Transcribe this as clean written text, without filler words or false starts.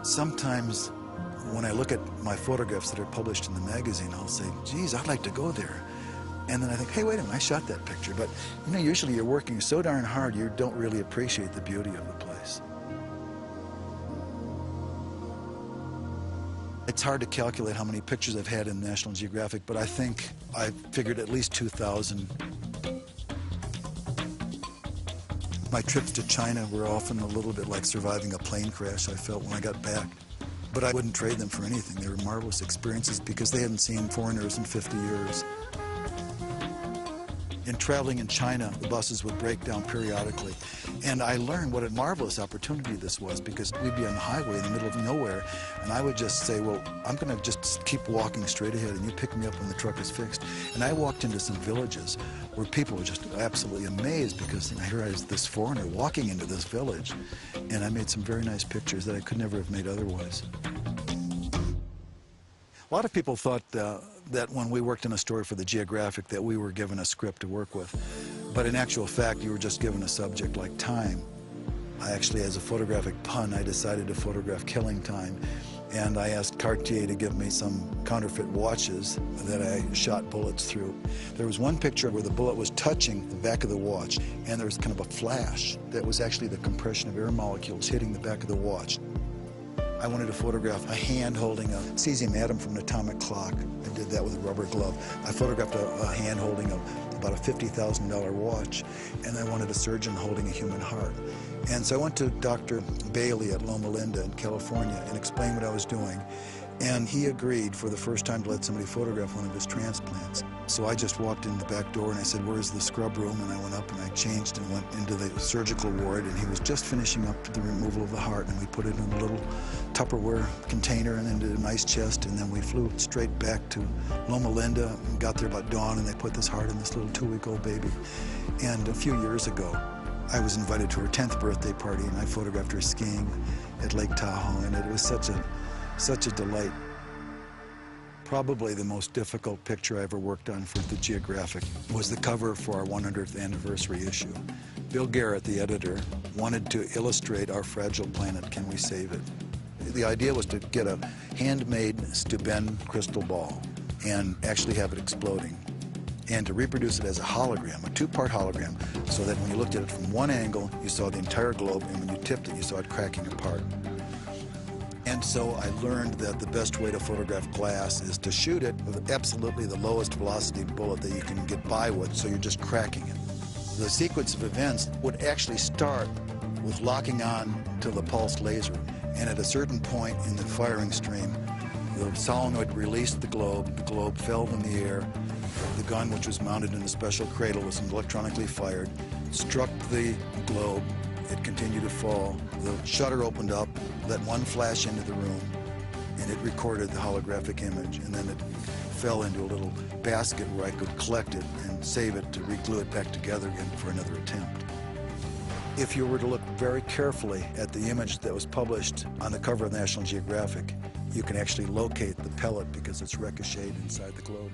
Sometimes when I look at my photographs that are published in the magazine, I'll say, geez, I'd like to go there. And then I think, hey, wait a minute, I shot that picture. But, you know, usually you're working so darn hard, you don't really appreciate the beauty of the place. It's hard to calculate how many pictures I've had in National Geographic, but I think I've figured at least 2,000. My trips to China were often a little bit like surviving a plane crash, I felt, when I got back. But I wouldn't trade them for anything. They were marvelous experiences because they hadn't seen foreigners in 50 years. In traveling in China, the buses would break down periodically. And I learned what a marvelous opportunity this was, because we'd be on the highway in the middle of nowhere, and I would just say, well, I'm going to just keep walking straight ahead, and you pick me up when the truck is fixed. And I walked into some villages where people were just absolutely amazed, because here I was, this foreigner walking into this village, and I made some very nice pictures that I could never have made otherwise. A lot of people thought that when we worked on a story for the Geographic that we were given a script to work with. But in actual fact, you were just given a subject like time. I actually, as a photographic pun, I decided to photograph killing time. And I asked Cartier to give me some counterfeit watches that I shot bullets through. There was one picture where the bullet was touching the back of the watch, and there was kind of a flash that was actually the compression of air molecules hitting the back of the watch. I wanted to photograph a hand holding a cesium atom from an atomic clock. I did that with a rubber glove. I photographed a hand holding about a $50,000 watch, and I wanted a surgeon holding a human heart. And so I went to Dr. Bailey at Loma Linda in California and explained what I was doing. And he agreed for the first time to let somebody photograph one of his transplants. So I just walked in the back door and I said, where's the scrub room? And I went up and I changed and went into the surgical ward, and he was just finishing up the removal of the heart, and we put it in a little Tupperware container and then did an ice chest, and then we flew straight back to Loma Linda and got there about dawn, and they put this heart in this little 2-week-old baby. And a few years ago, I was invited to her 10th birthday party, and I photographed her skiing at Lake Tahoe, and it was such a delight. Probably the most difficult picture I ever worked on for the Geographic was the cover for our 100th anniversary issue. Bill Garrett, the editor, wanted to illustrate our fragile planet. Can we save it? The idea was to get a handmade Steuben crystal ball and actually have it exploding, and to reproduce it as a hologram, a 2-part hologram, so that when you looked at it from one angle, you saw the entire globe, and when you tipped it, you saw it cracking apart. And so I learned that the best way to photograph glass is to shoot it with absolutely the lowest velocity bullet that you can get by with, so you're just cracking it. The sequence of events would actually start with locking on to the pulsed laser, and at a certain point in the firing stream, the solenoid released the globe fell in the air, the gun, which was mounted in a special cradle, was electronically fired, struck the globe, it continued to fall, the shutter opened up, let one flash into the room, and it recorded the holographic image, and then it fell into a little basket where I could collect it and save it to re-glue it back together again for another attempt. If you were to look very carefully at the image that was published on the cover of National Geographic, you can actually locate the pellet because it's ricocheted inside the globe.